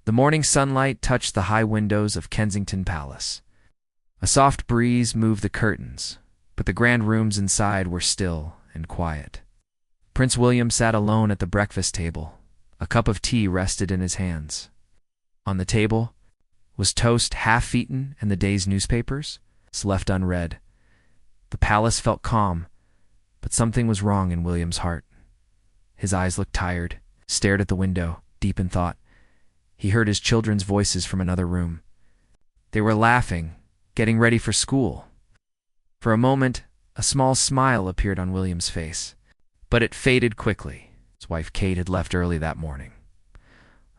The morning sunlight touched the high windows of Kensington Palace. A soft breeze moved the curtains, but the grand rooms inside were still and quiet. Prince William sat alone at the breakfast table. A cup of tea rested in his hands. On the table was toast half-eaten and the day's newspapers, left unread. The palace felt calm, but something was wrong in William's heart. His eyes looked tired, stared at the window, deep in thought. He heard his children's voices from another room. They were laughing, getting ready for school. For a moment, a small smile appeared on William's face, but it faded quickly. His wife Kate had left early that morning.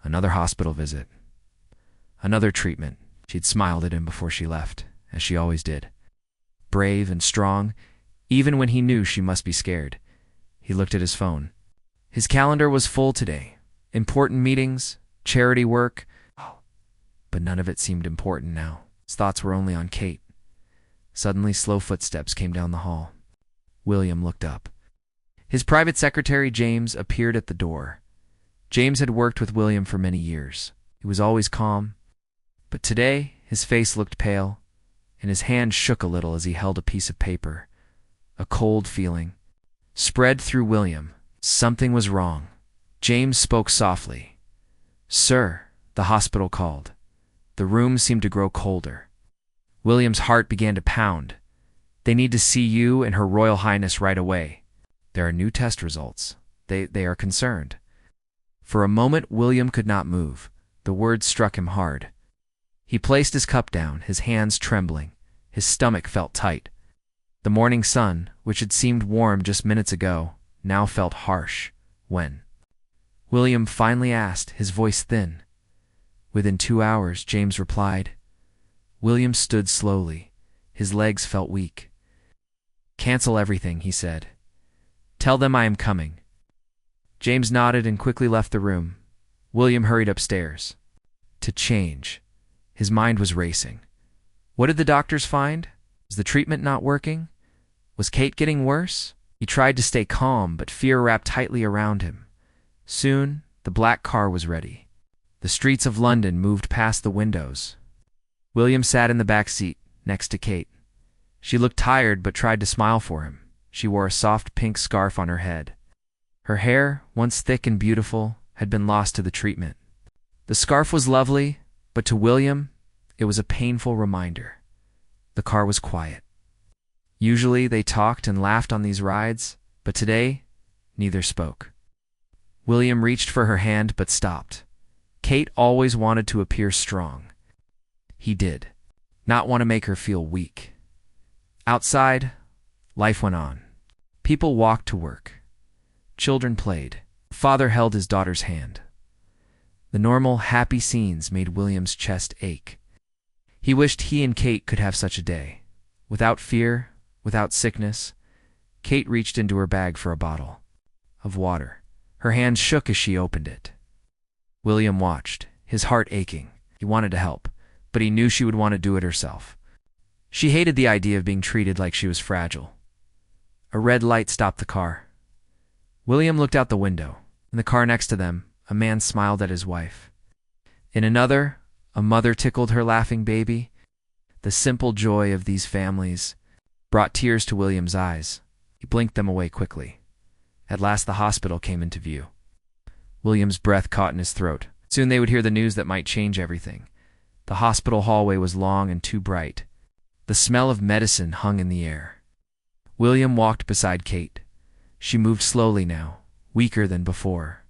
Another hospital visit. Another treatment. She'd smiled at him before she left, as she always did. Brave and strong, even when he knew she must be scared. He looked at his phone. His calendar was full today. Important meetings, charity work, but none of it seemed important now. His thoughts were only on Kate. Suddenly, slow footsteps came down the hall. William looked up. His private secretary, James, appeared at the door. James had worked with William for many years. He was always calm, but today his face looked pale, and his hand shook a little as he held a piece of paper. A cold feeling spread through William. Something was wrong. James spoke softly. "Sir," the hospital called. The room seemed to grow colder. William's heart began to pound. "They need to see you and Her Royal Highness right away. There are new test results. They are concerned." For a moment, William could not move. The words struck him hard. He placed his cup down, his hands trembling. His stomach felt tight. The morning sun, which had seemed warm just minutes ago, now felt harsh. "When?" William finally asked, his voice thin. "Within 2 hours," James replied. William stood slowly. His legs felt weak. "Cancel everything," he said. "Tell them I am coming." James nodded and quickly left the room. William hurried upstairs. To change. His mind was racing. What did the doctors find? Was the treatment not working? Was Kate getting worse? He tried to stay calm, but fear wrapped tightly around him. Soon, the black car was ready. The streets of London moved past the windows. William sat in the back seat, next to Kate. She looked tired but tried to smile for him. She wore a soft pink scarf on her head. Her hair, once thick and beautiful, had been lost to the treatment. The scarf was lovely, but to William, it was a painful reminder. The car was quiet. Usually they talked and laughed on these rides, but today, neither spoke. William reached for her hand but stopped. Kate always wanted to appear strong. He did not want to make her feel weak. Outside, life went on. People walked to work. Children played. Father held his daughter's hand. The normal, happy scenes made William's chest ache. He wished he and Kate could have such a day. Without fear, without sickness. Kate reached into her bag for a bottle of water. Her hand shook as she opened it. William watched, his heart aching. He wanted to help, but he knew she would want to do it herself. She hated the idea of being treated like she was fragile. A red light stopped the car. William looked out the window. In the car next to them, a man smiled at his wife. In another, a mother tickled her laughing baby. The simple joy of these families brought tears to William's eyes. He blinked them away quickly. At last the hospital came into view. William's breath caught in his throat. Soon they would hear the news that might change everything. The hospital hallway was long and too bright. The smell of medicine hung in the air. William walked beside Kate. She moved slowly now, weaker than before.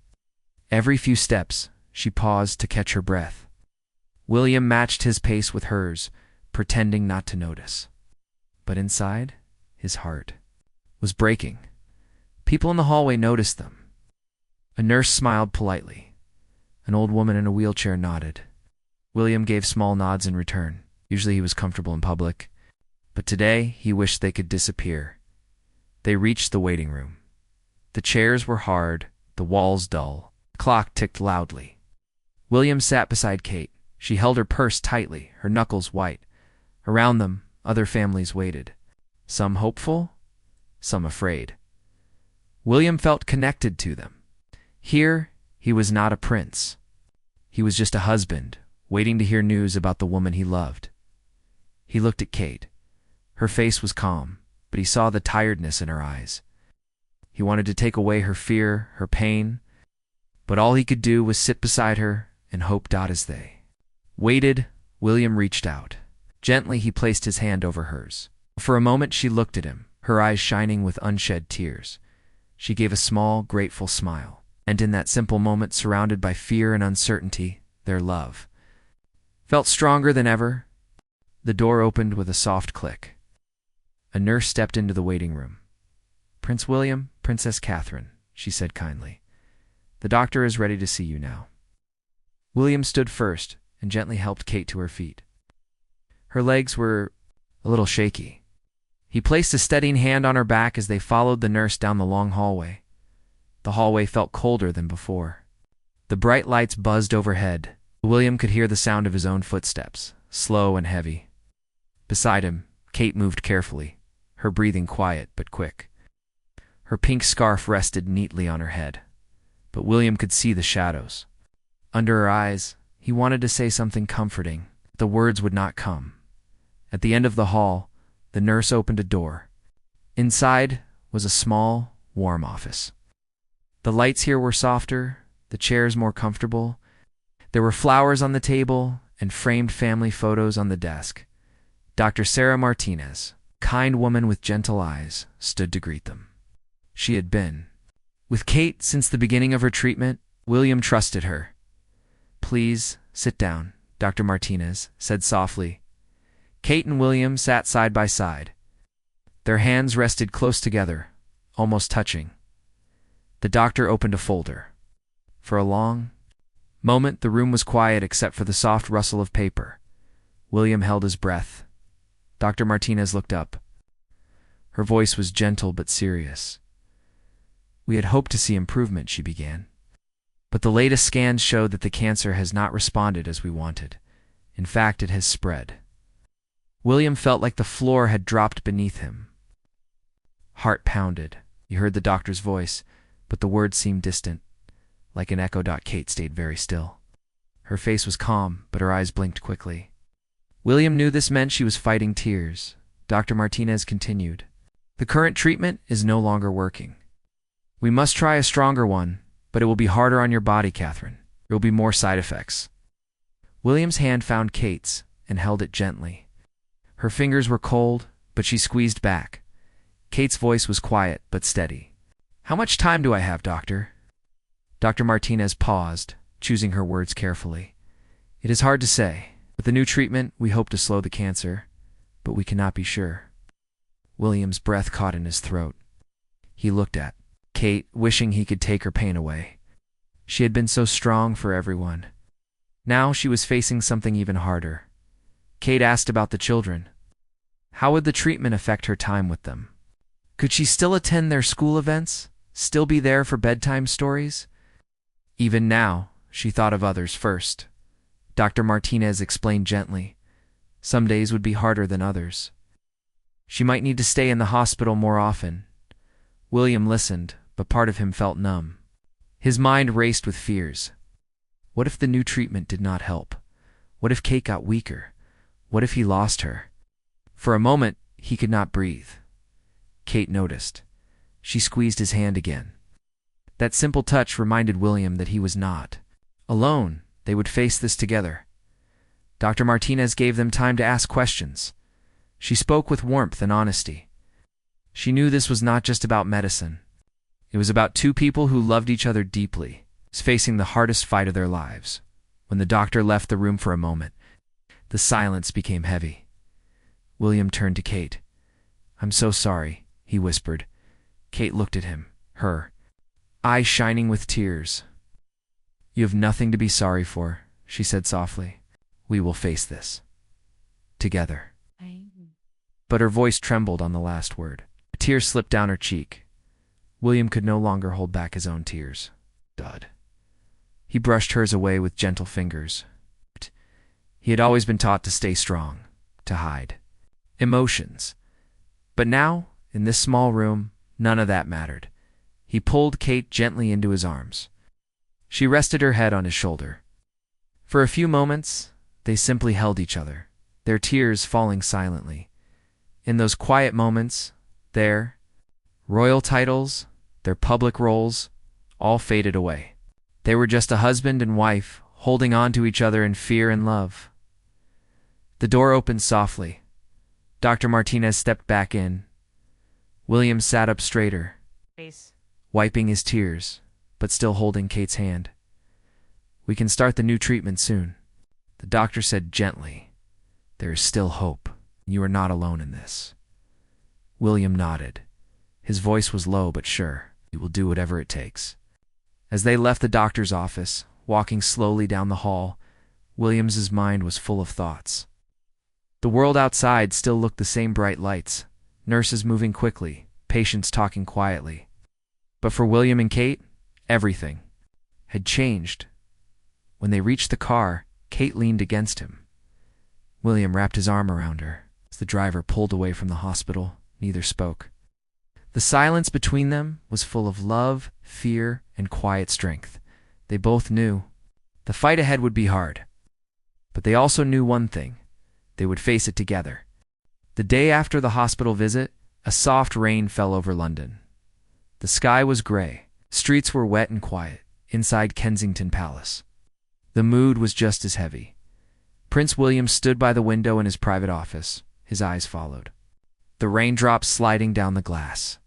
Every few steps, she paused to catch her breath. William matched his pace with hers, pretending not to notice. But inside, his heart was breaking. People in the hallway noticed them. A nurse smiled politely. An old woman in a wheelchair nodded. William gave small nods in return. Usually he was comfortable in public, but today he wished they could disappear. They reached the waiting room. The chairs were hard, the walls dull. The clock ticked loudly. William sat beside Kate. She held her purse tightly, her knuckles white. Around them, other families waited. Some hopeful, some afraid. William felt connected to them. Here, he was not a prince. He was just a husband, waiting to hear news about the woman he loved. He looked at Kate. Her face was calm, but he saw the tiredness in her eyes. He wanted to take away her fear, her pain, but all he could do was sit beside her and hope. As they waited, William reached out. Gently, he placed his hand over hers. For a moment, she looked at him, her eyes shining with unshed tears. She gave a small, grateful smile, and in that simple moment, surrounded by fear and uncertainty, their love felt stronger than ever. The door opened with a soft click. A nurse stepped into the waiting room. "Prince William, Princess Catherine," she said kindly. "The doctor is ready to see you now." William stood first and gently helped Kate to her feet. Her legs were a little shaky. He placed a steadying hand on her back as they followed the nurse down the long hallway. The hallway felt colder than before. The bright lights buzzed overhead. William could hear the sound of his own footsteps, slow and heavy. Beside him, Kate moved carefully, her breathing quiet but quick. Her pink scarf rested neatly on her head, but William could see the shadows. Under her eyes, he wanted to say something comforting. The words would not come. At the end of the hall, the nurse opened a door. Inside was a small, warm office. The lights here were softer, the chairs more comfortable. There were flowers on the table and framed family photos on the desk. Dr. Sarah Martinez, kind woman with gentle eyes, stood to greet them. She had been with Kate since the beginning of her treatment. William trusted her. "Please, sit down," Dr. Martinez said softly. Kate and William sat side by side. Their hands rested close together, almost touching. The doctor opened a folder. For a long moment, the room was quiet except for the soft rustle of paper. William held his breath. Dr. Martinez looked up. Her voice was gentle but serious. "We had hoped to see improvement," she began. "But the latest scans showed that the cancer has not responded as we wanted. In fact, it has spread." William felt like the floor had dropped beneath him. Heart pounded. He heard the doctor's voice, but the words seemed distant, like an echo. Kate stayed very still. Her face was calm, but her eyes blinked quickly. William knew this meant she was fighting tears. Dr. Martinez continued, "The current treatment is no longer working. We must try a stronger one, but it will be harder on your body, Catherine. There will be more side effects." William's hand found Kate's and held it gently. Her fingers were cold, but she squeezed back. Kate's voice was quiet but steady. "How much time do I have, doctor?" Dr. Martinez paused, choosing her words carefully. "It is hard to say. With the new treatment, we hope to slow the cancer, but we cannot be sure." William's breath caught in his throat. He looked at Kate, wishing he could take her pain away. She had been so strong for everyone. Now she was facing something even harder. Kate asked about the children. How would the treatment affect her time with them? Could she still attend their school events? Still be there for bedtime stories? Even now, she thought of others first. Dr. Martinez explained gently. Some days would be harder than others. She might need to stay in the hospital more often. William listened, but part of him felt numb. His mind raced with fears. What if the new treatment did not help? What if Kate got weaker? What if he lost her? For a moment, he could not breathe. Kate noticed. She squeezed his hand again. That simple touch reminded William that he was not alone. They would face this together. Dr. Martinez gave them time to ask questions. She spoke with warmth and honesty. She knew this was not just about medicine. It was about two people who loved each other deeply, facing the hardest fight of their lives. When the doctor left the room for a moment, the silence became heavy. William turned to Kate. "I'm so sorry," he whispered. Kate looked at him, her eyes shining with tears. "You have nothing to be sorry for," she said softly. "We will face this together." But her voice trembled on the last word. A tear slipped down her cheek. William could no longer hold back his own tears. Dud. He brushed hers away with gentle fingers. He had always been taught to stay strong, to hide emotions. But now, in this small room, none of that mattered. He pulled Kate gently into his arms. She rested her head on his shoulder. For a few moments, they simply held each other, their tears falling silently. In those quiet moments, their royal titles, their public roles, all faded away. They were just a husband and wife, holding on to each other in fear and love. The door opened softly. Dr. Martinez stepped back in. William sat up straighter, wiping his tears, but still holding Kate's hand. "We can start the new treatment soon," the doctor said gently. "There is still hope. You are not alone in this." William nodded. His voice was low but sure. "He will do whatever it takes." As they left the doctor's office, walking slowly down the hall, William's mind was full of thoughts. The world outside still looked the same: bright lights, nurses moving quickly, patients talking quietly. But for William and Kate, everything had changed. When they reached the car, Kate leaned against him. William wrapped his arm around her. As the driver pulled away from the hospital, neither spoke. The silence between them was full of love, fear, and quiet strength. They both knew the fight ahead would be hard. But they also knew one thing: they would face it together. The day after the hospital visit, a soft rain fell over London. The sky was gray. Streets were wet and quiet inside Kensington Palace. The mood was just as heavy. Prince William stood by the window in his private office. His eyes followed the raindrops sliding down the glass.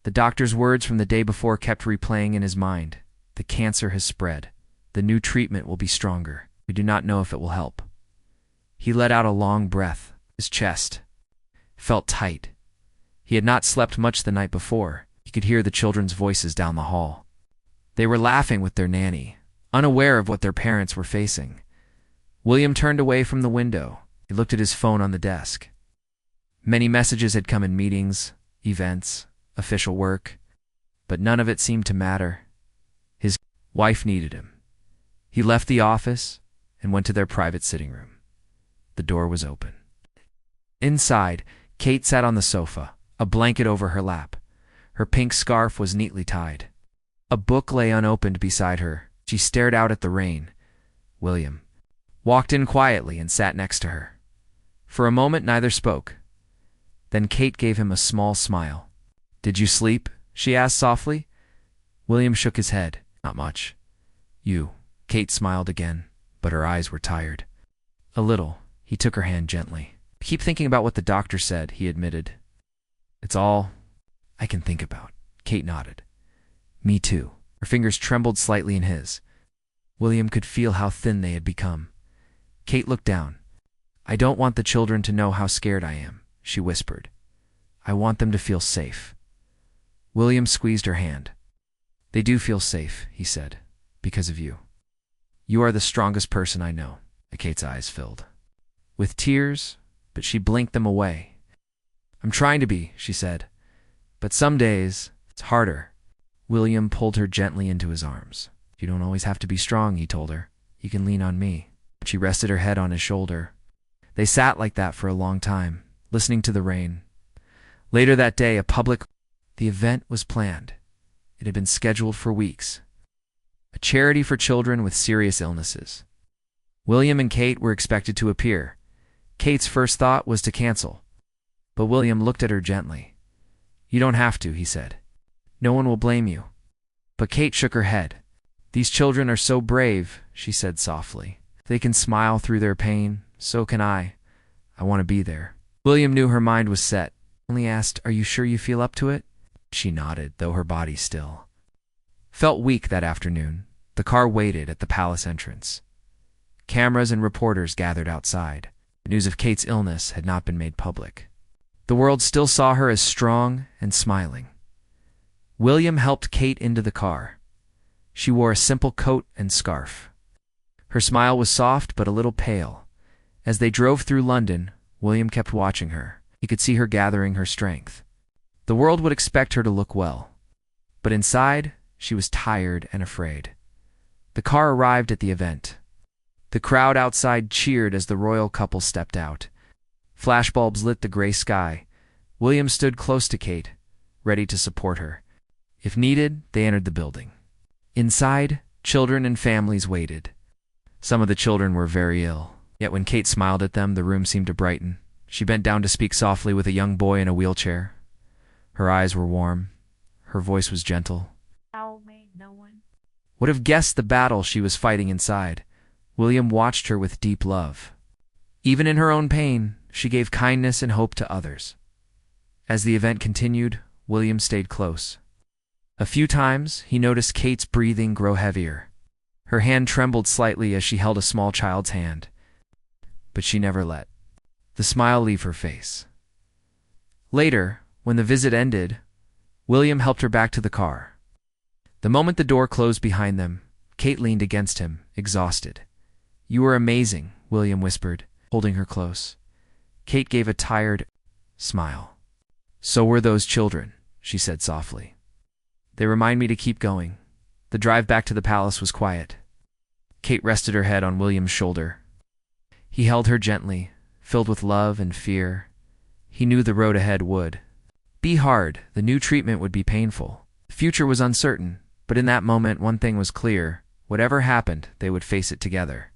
The doctor's words from the day before kept replaying in his mind. "The cancer has spread. The new treatment will be stronger. We do not know if it will help." He let out a long breath. His chest felt tight. He had not slept much the night before. He could hear the children's voices down the hall. They were laughing with their nanny, unaware of what their parents were facing. William turned away from the window. He looked at his phone on the desk. Many messages had come in: meetings, events, official work, but none of it seemed to matter. His wife needed him. He left the office and went to their private sitting room. The door was open. Inside, Kate sat on the sofa, a blanket over her lap. Her pink scarf was neatly tied. A book lay unopened beside her. She stared out at the rain. William walked in quietly and sat next to her. For a moment, neither spoke. Then Kate gave him a small smile. "Did you sleep?" she asked softly. William shook his head. "Not much." "You?" Kate smiled again, but her eyes were tired. "A little." He took her hand gently. "Keep thinking about what the doctor said," he admitted. "It's all I can think about." Kate nodded. "Me too." Her fingers trembled slightly in his. William could feel how thin they had become. Kate looked down. "I don't want the children to know how scared I am," she whispered. "I want them to feel safe." William squeezed her hand. "They do feel safe," he said, "because of you. You are the strongest person I know." Kate's eyes filled with tears, but she blinked them away. "I'm trying to be," she said, "but some days it's harder." William pulled her gently into his arms. "You don't always have to be strong," he told her. "You can lean on me." She rested her head on his shoulder. They sat like that for a long time, listening to the rain. Later that day, the event was planned. It had been scheduled for weeks. A charity for children with serious illnesses. William and Kate were expected to appear. Kate's first thought was to cancel, but William looked at her gently. "You don't have to," he said. "No one will blame you." But Kate shook her head. "These children are so brave," she said softly. "If they can smile through their pain, so can I. I want to be there." William knew her mind was set. Only asked, "Are you sure you feel up to it?" She nodded, though her body still felt weak. That afternoon, the car waited at the palace entrance. Cameras and reporters gathered outside. The news of Kate's illness had not been made public. The world still saw her as strong and smiling. William helped Kate into the car. She wore a simple coat and scarf. Her smile was soft but a little pale. As they drove through London, William kept watching her. He could see her gathering her strength. The world would expect her to look well, but inside, she was tired and afraid. The car arrived at the event. The crowd outside cheered as the royal couple stepped out. Flashbulbs lit the gray sky. William stood close to Kate, ready to support her. If needed, they entered the building. Inside, children and families waited. Some of the children were very ill. Yet when Kate smiled at them, the room seemed to brighten. She bent down to speak softly with a young boy in a wheelchair. Her eyes were warm. Her voice was gentle. How may no one Would have guessed the battle she was fighting inside. William watched her with deep love. Even in her own pain, she gave kindness and hope to others. As the event continued, William stayed close. A few times, he noticed Kate's breathing grow heavier. Her hand trembled slightly as she held a small child's hand. But she never let the smile leave her face. Later, when the visit ended, William helped her back to the car. The moment the door closed behind them, Kate leaned against him, exhausted. "You were amazing," William whispered, holding her close. Kate gave a tired smile. "So were those children," she said softly. "They remind me to keep going." The drive back to the palace was quiet. Kate rested her head on William's shoulder. He held her gently, filled with love and fear. He knew the road ahead would be hard, the new treatment would be painful. The future was uncertain, but in that moment one thing was clear. Whatever happened, they would face it together.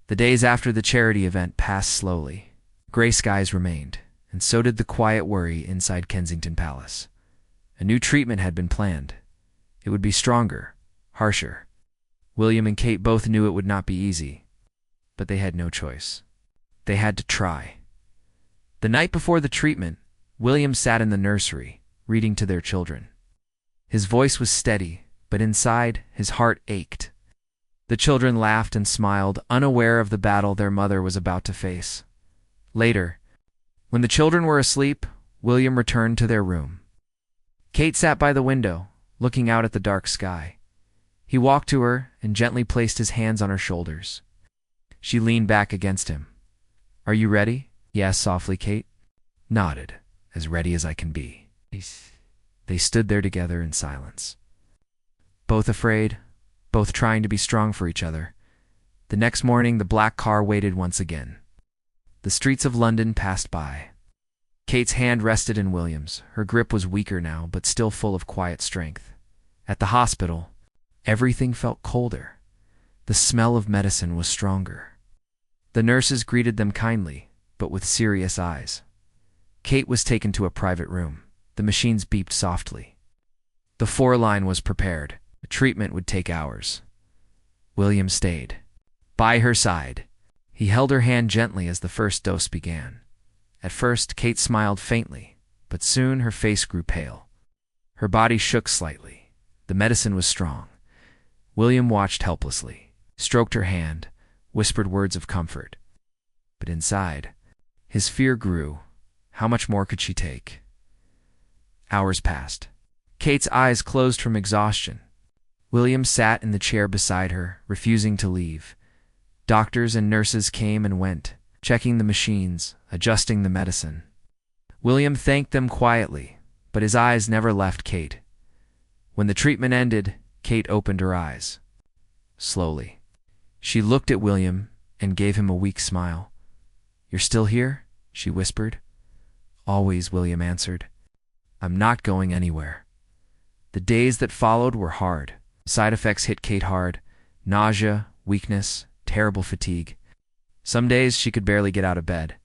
The days after the charity event passed slowly. Gray skies remained, and so did the quiet worry inside Kensington Palace. A new treatment had been planned. It would be stronger, harsher. William and Kate both knew it would not be easy, but they had no choice. They had to try. The night before the treatment, William sat in the nursery, reading to their children. His voice was steady, but inside, his heart ached. The children laughed and smiled, unaware of the battle their mother was about to face. Later, when the children were asleep, William returned to their room. Kate sat by the window, looking out at the dark sky. He walked to her and gently placed his hands on her shoulders. She leaned back against him. "Are you ready?" he asked softly. Kate nodded, "As ready as I can be." They stood there together in silence. Both afraid, both trying to be strong for each other. The next morning, the black car waited once again. The streets of London passed by. Kate's hand rested in William's. Her grip was weaker now, but still full of quiet strength. At the hospital, everything felt colder. The smell of medicine was stronger. The nurses greeted them kindly, but with serious eyes. Kate was taken to a private room. The machines beeped softly. The 4-line was prepared. The treatment would take hours. William stayed by her side. He held her hand gently as the first dose began. At first, Kate smiled faintly, but soon her face grew pale. Her body shook slightly. The medicine was strong. William watched helplessly, stroked her hand, whispered words of comfort. But inside, his fear grew. How much more could she take? Hours passed. Kate's eyes closed from exhaustion. William sat in the chair beside her, refusing to leave. Doctors and nurses came and went, checking the machines, adjusting the medicine. William thanked them quietly, but his eyes never left Kate. When the treatment ended, Kate opened her eyes. Slowly. She looked at William and gave him a weak smile. "You're still here?" she whispered. "Always," William answered. "I'm not going anywhere." The days that followed were hard. Side effects hit Kate hard. Nausea, weakness, terrible fatigue. Some days she could barely get out of bed.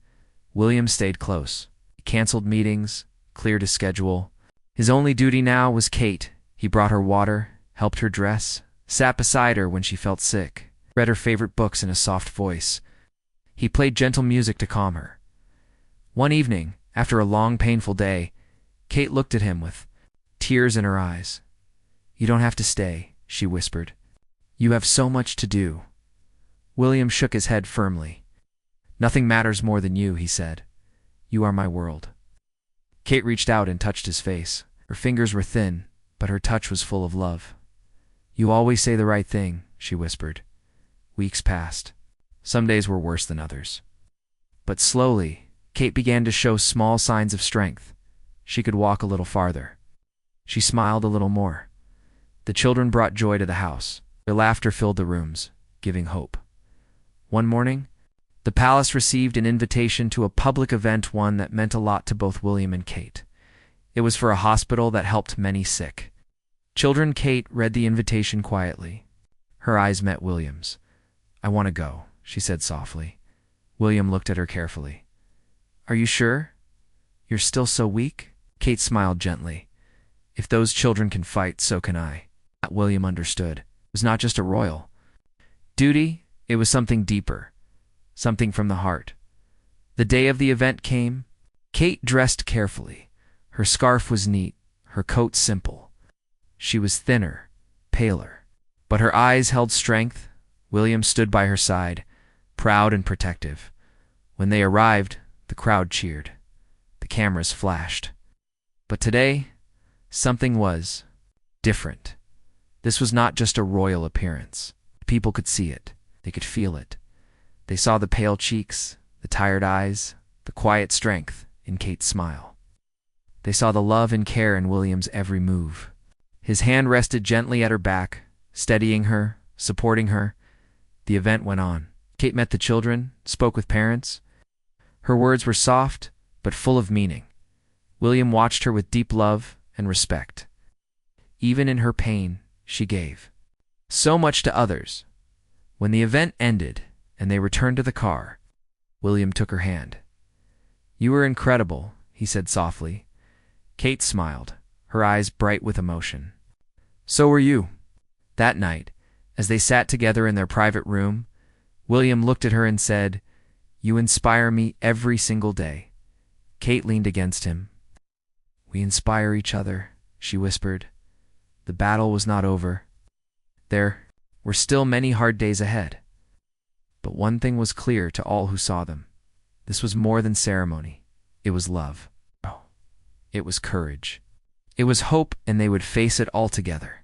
William stayed close. He canceled meetings, cleared his schedule. His only duty now was Kate. He brought her water, helped her dress, sat beside her when she felt sick, read her favorite books in a soft voice. He played gentle music to calm her. One evening, after a long, painful day, Kate looked at him with tears in her eyes. "You don't have to stay," she whispered. "You have so much to do." William shook his head firmly. "Nothing matters more than you," he said. "You are my world." Kate reached out and touched his face. Her fingers were thin, but her touch was full of love. "You always say the right thing," she whispered. Weeks passed. Some days were worse than others. But slowly, Kate began to show small signs of strength. She could walk a little farther. She smiled a little more. The children brought joy to the house. Their laughter filled the rooms, giving hope. One morning, the palace received an invitation to a public event, one that meant a lot to both William and Kate. It was for a hospital that helped many sick. Children, Kate read the invitation quietly. Her eyes met William's. I want to go, she said softly. William looked at her carefully. Are you sure? You're still so weak? Kate smiled gently. If those children can fight, so can I. William understood. It was not just a royal duty, it was something deeper, something from the heart. The day of the event came. Kate dressed carefully. Her scarf was neat, her coat simple. She was thinner, paler, but her eyes held strength. William stood by her side, proud and protective. When they arrived, the crowd cheered. The cameras flashed. But today, something was different. This was not just a royal appearance. People could see it. They could feel it. They saw the pale cheeks, the tired eyes, the quiet strength in Kate's smile. They saw the love and care in William's every move. His hand rested gently at her back, steadying her, supporting her. The event went on. Kate met the children, spoke with parents. Her words were soft, but full of meaning. William watched her with deep love and respect. Even in her pain, she gave so much to others. When the event ended and they returned to the car, William took her hand. You were incredible, he said softly. Kate smiled, her eyes bright with emotion. So were you. That night, as they sat together in their private room, William looked at her and said, You inspire me every single day. Kate leaned against him. We inspire each other, she whispered. The battle was not over. There were still many hard days ahead. But one thing was clear to all who saw them. This was more than ceremony. It was love. It was courage. It was hope, and they would face it all together.